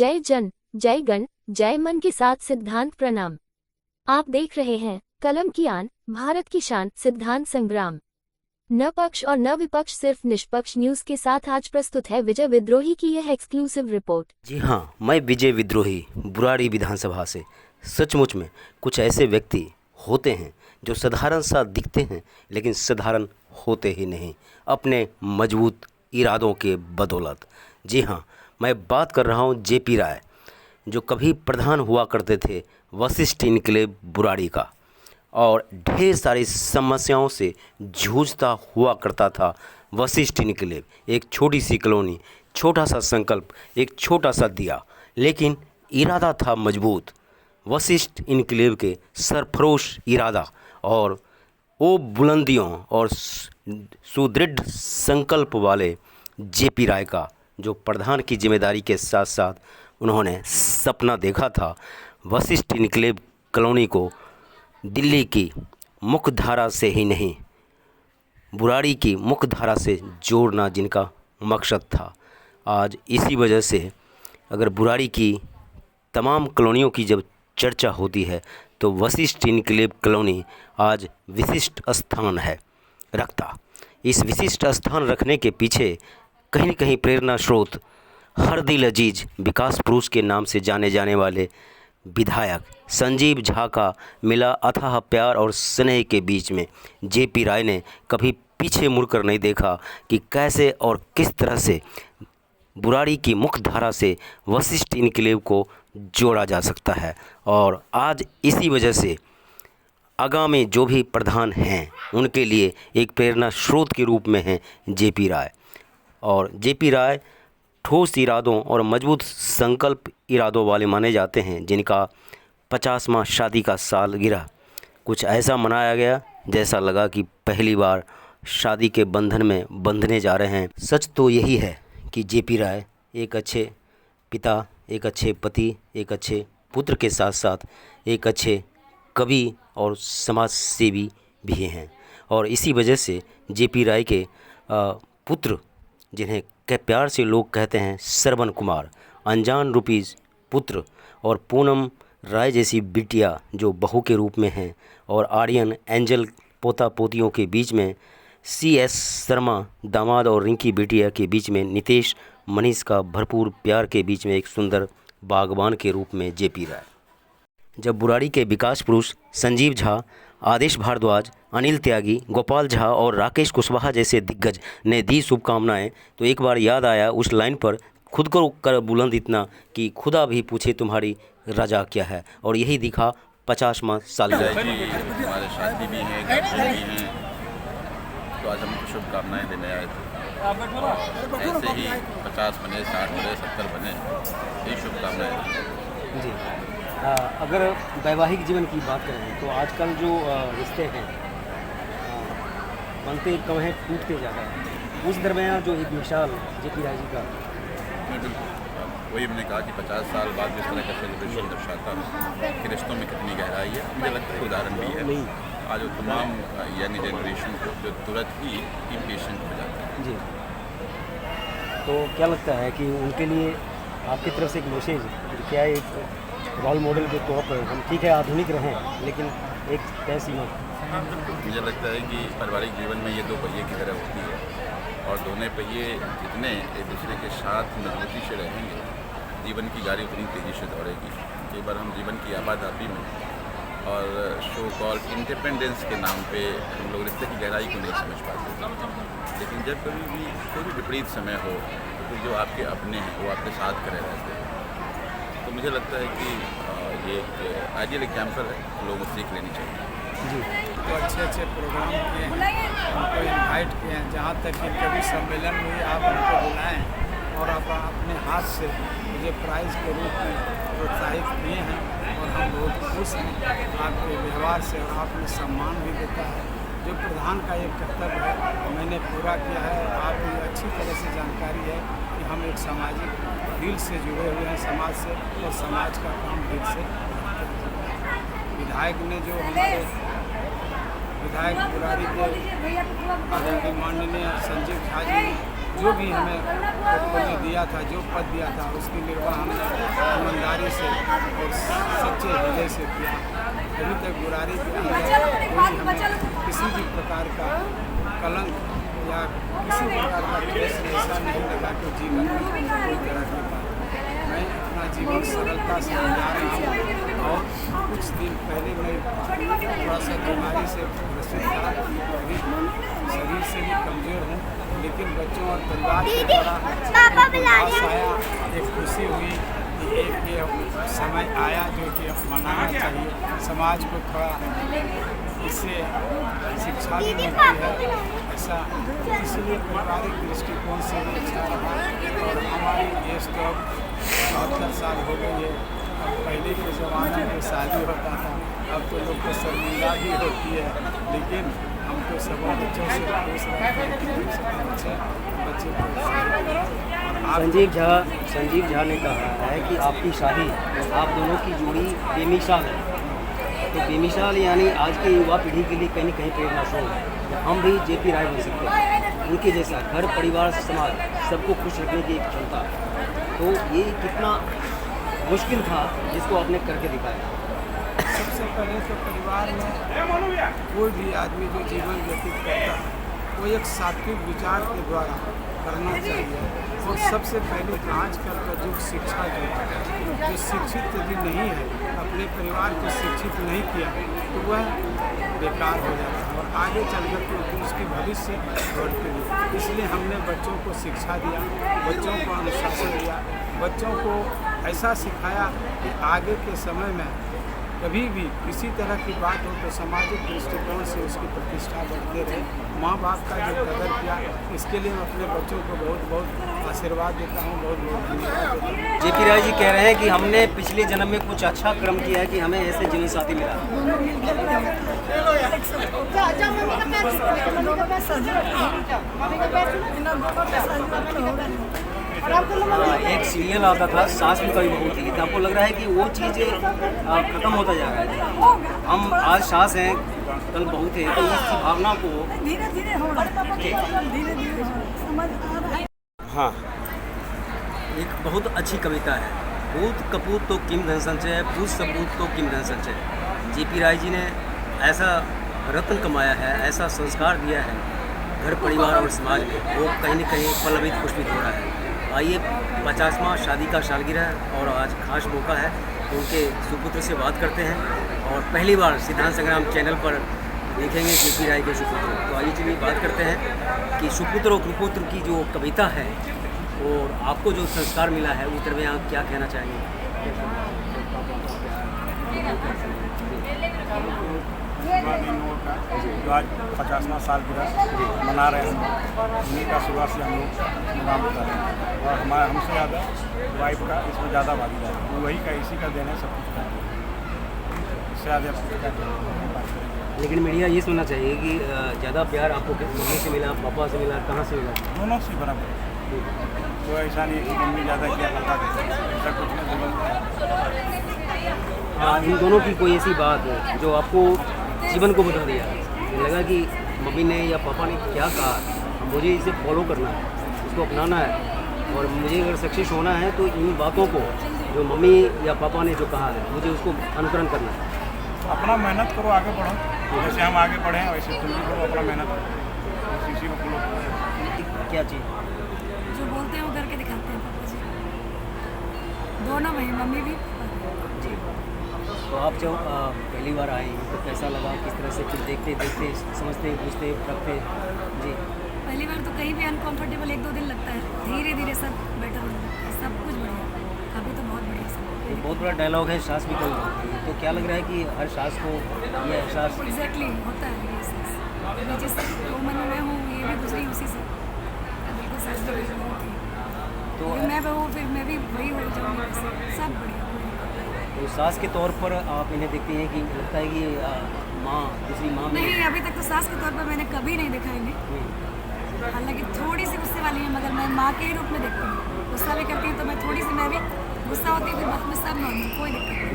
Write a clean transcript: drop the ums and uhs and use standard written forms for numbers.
जय जन, जय गण, जय मन के साथ सिद्धांत प्रणाम। आप देख रहे हैं कलम की आन, भारत की शान, सिद्धांत संग्राम। न पक्ष और न विपक्ष, सिर्फ निष्पक्ष न्यूज के साथ आज प्रस्तुत है विजय विद्रोही की यह एक्सक्लूसिव रिपोर्ट। जी हाँ, मैं विजय विद्रोही बुराड़ी विधानसभा से। सचमुच में कुछ ऐसे व्यक्ति होते हैं जो साधारण सा दिखते हैं लेकिन साधारण होते ही नहीं, अपने मजबूत इरादों के बदौलत। जी हाँ, मैं बात कर रहा हूँ जेपी राय, जो कभी प्रधान हुआ करते थे वशिष्ठ इनक्लेव बुराड़ी का, और ढेर सारी समस्याओं से जूझता हुआ करता था वशिष्ठ इनक्लेव। एक छोटी सी कॉलोनी, छोटा सा संकल्प, एक छोटा सा दिया, लेकिन इरादा था मजबूत। वशिष्ठ इनक्लेव के सरफरोश इरादा और वो बुलंदियों और सुदृढ़ संकल्प वाले जेपी राय का, जो प्रधान की जिम्मेदारी के साथ साथ उन्होंने सपना देखा था वशिष्ठ इनक्लेव कॉलोनी को दिल्ली की मुख्य धारा से ही नहीं, बुराड़ी की मुख्य धारा से जोड़ना जिनका मकसद था। आज इसी वजह से अगर बुराड़ी की तमाम कॉलोनियों की जब चर्चा होती है तो वशिष्ठ इनक्लेव कॉलोनी आज विशिष्ट स्थान रखता। इस विशिष्ट स्थान रखने के पीछे कहीं न कहीं प्रेरणा स्रोत हर दिल अजीज विकास पुरुष के नाम से जाने जाने वाले विधायक संजीव झा का मिला अथाह प्यार और स्नेह के बीच में जेपी राय ने कभी पीछे मुड़कर नहीं देखा कि कैसे और किस तरह से बुराड़ी की मुख्य धारा से वशिष्ठ इनक्लेव को जोड़ा जा सकता है। और आज इसी वजह से आगामी जो भी प्रधान हैं उनके लिए एक प्रेरणा स्रोत के रूप में हैं जेपी राय। और जेपी राय ठोस इरादों और मजबूत संकल्प इरादों वाले माने जाते हैं, जिनका 50वां शादी का सालगिरह कुछ ऐसा मनाया गया जैसा लगा कि पहली बार शादी के बंधन में बंधने जा रहे हैं। सच तो यही है कि जेपी राय एक अच्छे पिता, एक अच्छे पति, एक अच्छे पुत्र के साथ साथ एक अच्छे कवि और समाज सेवी भी हैं। और इसी वजह से जेपी राय के पुत्र, जिन्हें प्यार से लोग कहते हैं श्रवण कुमार, अनजान रुपीज़ पुत्र, और पूनम राय जैसी बिटिया जो बहू के रूप में हैं, और आर्यन एंजल पोता पोतियों के बीच में CS शर्मा दामाद, और रिंकी बिटिया के बीच में नितेश मनीष का भरपूर प्यार के बीच में एक सुंदर बागवान के रूप में जेपी राय। जब बुराड़ी के विकास पुरुष संजीव झा, आदेश भारद्वाज, अनिल त्यागी, गोपाल झा और राकेश कुशवाहा जैसे दिग्गज ने दी शुभकामनाएं, तो एक बार याद आया उस लाइन पर, खुद को कर बुलंद इतना कि खुदा भी पूछे तुम्हारी रजा क्या है। और यही दिखा 50वां सालगिरह। हमारे साथी भी हैं, घर भी हैं, तो आज हमको शुभकामनाएं देने आए थे। ऐसे ही 50 बने, 60 बने, 70 बने, यही शुभकामनाएं जी। अगर वैवाहिक जीवन की बात करें तो आजकल जो रिश्ते हैं बनते कम हैं, टूटते ज़्यादा हैं। उस दरमियान जो एक मिसाल जेपी राय जी का, वही हमने कहा कि 50 साल बाद जिस तरह का सेलिब्रेशन दर्शाता है कि रिश्तों में कितनी गहराई है, मुझे लगता है उदाहरण भी है। आज वो तमाम यंग जनरेशन को जो तुरंत ही इम्पेशेंट हो जाता है। जी, तो क्या लगता है कि उनके लिए आपकी तरफ से एक मैसेज, क्या एक रोल मॉडल के तौर पर, हम ठीक है आधुनिक रहें लेकिन एक तय सीमा। मुझे लगता है कि पारिवारिक जीवन में ये दो पहिए की तरह होती है, और दोनों पहिए जितने एक दूसरे के साथ मजबूती से रहेंगे, जीवन की गाड़ी उतनी तेज़ी से दौड़ेगी। कई बार हम जीवन की आबादी में और शो कॉल इंडिपेंडेंस के नाम पे हम लोग रिश्ते की गहराई को नहीं समझ पाते, लेकिन जब कभी भी कोई भी विपरीत समय हो तो जो आपके अपने हैं वो आपके साथ खड़े रहते हैं। तो मुझे लगता है कि ये एक आइडियल एग्जाम्पल है, लोगों को सीख लेनी चाहिए। जी, तो अच्छे प्रोग्राम किए हैं, उनको इनवाइट किए हैं, जहाँ तक कि कभी सम्मेलन में आप उनको बुलाएं और आप अपने हाथ से मुझे प्राइज़ के रूप में प्रोत्साहित किए हैं, और हम बहुत खुश हैं आपके व्यवहार से, और आपने सम्मान भी देता है जो प्रधान का एक कर्तव्य है, मैंने पूरा किया है। आपको अच्छी तरह से जानकारी है कि हम एक सामाजिक दिल से जुड़े हुए हैं समाज से, और समाज का काम दिल से। विधायक ने जो हमारे विधायक बुराड़ी के आदरणीय माननीय संजीव झा जी ने जो भी हमें पोर्टफोलियो दिया था, जो पद दिया था, उसकी निर्वाह हमने सच्चे हृदय से किया। अभी तक बुरारी के अंदर हमें किसी भी प्रकार का कलंक या किसी प्रकार का ठेस ऐसा नहीं लगा कि जीवन में कोई तरह की बात। मैं अपना जीवन सरलता से गुजार रहा हूँ और कुछ दिन पहले मैं थोड़ा सा बीमारी से ग्रसित था, अभी शरीर से भी कमज़ोर हूँ, लेकिन बच्चों और परिवार के द्वारा आया, एक खुशी हुई कि एक ये समय आया जो कि मनाना चाहिए। समाज को थोड़ा इससे शिक्षा भी मिलती है, ऐसा इसलिए पारिवारिक दृष्टिकोण से भी अच्छा रहा। और हमारी एज तो अब 72 साल हो गई है। पहले के ज़माने में शादी होता था, अब तो लोग को शर्मिंदा भी होती है, लेकिन हम तो सब बच्चों से खुश रहते हैं कि बच्चे को। संजीव झा ने कहा है कि आपकी शादी, आप दोनों की जोड़ी बेमिसाल है। तो बेमिसाल यानी आज की युवा पीढ़ी के लिए कहीं न कहीं प्रेरणा स्रोत है। हम भी जेपी राय बन सकते हैं, उनके जैसा घर परिवार समाज सबको खुश रखने की एक क्षमता। तो ये कितना मुश्किल था जिसको आपने करके दिखाया। सबसे पहले तो परिवार में कोई भी आदमी जो जीवन व्यतीत करता है वो एक सात्विक विचार के द्वारा करना चाहिए। और सबसे पहले आजकल का युग शिक्षा जो शिक्षित यदि नहीं है, अपने परिवार को शिक्षित नहीं किया तो वह बेकार हो जाता है और आगे चलकर के उसकी भविष्य बढ़ते हैं। इसलिए हमने बच्चों को शिक्षा दिया, बच्चों को अनुशासन दिया, बच्चों को ऐसा सिखाया कि आगे के समय में कभी भी किसी तरह की बात हो तो सामाजिक दृष्टिकोण से उसकी प्रतिष्ठा बढ़ते रहे। माँ बाप का जो कदर किया, इसके लिए मैं अपने बच्चों को बहुत बहुत आशीर्वाद देता हूँ, बहुत बहुत धन्यवाद देता हूँ। जेपी राय जी कह रहे हैं कि हमने पिछले जन्म में कुछ अच्छा कर्म किया है कि हमें ऐसे जीवन साथी मिला। एक सीरियल आता था सास में कभी बहू थी, तो आपको लग रहा है कि वो चीज़ खत्म होता जा रहा है। हम आज सास हैं, कल बहू थे, तो इस भावना को धीरे धीरे हो रहा है, समझ आ रहा है। हाँ, एक बहुत अच्छी कविता है। पूत कपूत तो किम धन संचय, पूत सपूत तो किम धन संचय। जेपी राय जी ने ऐसा रत्न कमाया है, ऐसा संस्कार दिया है घर परिवार और समाज में, वो कहीं न कहीं पल्लवित पुष्पित हो रहा है। आइए 50वां शादी का सालगिरह और आज खास मौका है, उनके सुपुत्र से बात करते हैं और पहली बार सिद्धांत संग्राम चैनल पर देखेंगे जेपी राय के सुपुत्र। तो आइए चलिए बात करते हैं कि सुपुत्र और कुपुत्र की जो कविता है और आपको जो संस्कार मिला है उत्तर में आप क्या कहना चाहेंगे? जो आज 50वां सालगिरह मना रहे हैं, उन्हीं का सुबह से हम लोग प्रोग्राम कर रहे हैं और हमसे ज़्यादा वाइफ का इसमें ज़्यादा भागीदार है, वही का इसी का देना सब कुछ कर रहे हैं। इससे आगे बात करेंगे। लेकिन मीडिया ये सुनना चाहिए कि ज़्यादा प्यार आपको मम्मी से मिला, पापा से मिला, कहाँ से मिला? दोनों से बराबर, तो ऐसा नहीं कि मम्मी ज़्यादा किया पापा ऐसा कुछ नहीं। हाँ, इन दोनों की कोई ऐसी बात है जो आपको जीवन को बदल दिया, लगा कि मम्मी ने या पापा ने क्या कहा, मुझे इसे फॉलो करना है, इसको अपनाना है और मुझे अगर सक्सेस होना है तो इन बातों को जो मम्मी या पापा ने जो कहा है मुझे उसको अनुकरण करना है। अपना मेहनत करो, आगे बढ़ो, जैसे हम आगे बढ़े हैं वैसे तुम भी करो, अपना मेहनत करो, इसी को फॉलो करो। क्या चीज़ जो बोलते हैं वो करके दिखाते हैं पापा जी, दोनों भाई, मम्मी भी जी। तो आप जब पहली बार आए तो कैसा लगा, किस तरह से फिर देखते देखते समझते पूछते रखते? जी, पहली बार तो कहीं भी अनकंफर्टेबल 1-2 दिन लगता है, धीरे धीरे सब बेटर होने लगता है, सब कुछ बढ़िया, अभी तो बहुत बढ़िया सब। एक बहुत बड़ा डायलॉग है, सास भी कभी होती है, तो क्या लग रहा है कि हर सास को ये एहसास? एग्जैक्टली होता है ये एहसास, अभी जिस उम्र में मैं हूँ ये भी गुजरी उसी से, बिल्कुल सास भी होती है, तो मैं बहू फिर मैं भी वही हो जाऊँगी, सब बढ़िया। तो सास के तौर पर आप इन्हें देखते हैं कि लगता है कि माँ, दूसरी माँ में? नहीं, अभी तक तो सास के तौर पर मैंने कभी नहीं देखा इन्हें, हालांकि थोड़ी सी गुस्से वाली है, मगर मैं माँ के ही रूप में देखती हूँ। गुस्सा भी करती हूँ तो मैं थोड़ी सी, मैं भी गुस्सा होती है, फिर बाद में सब नॉर्मल, कोई दिक्कत नहीं।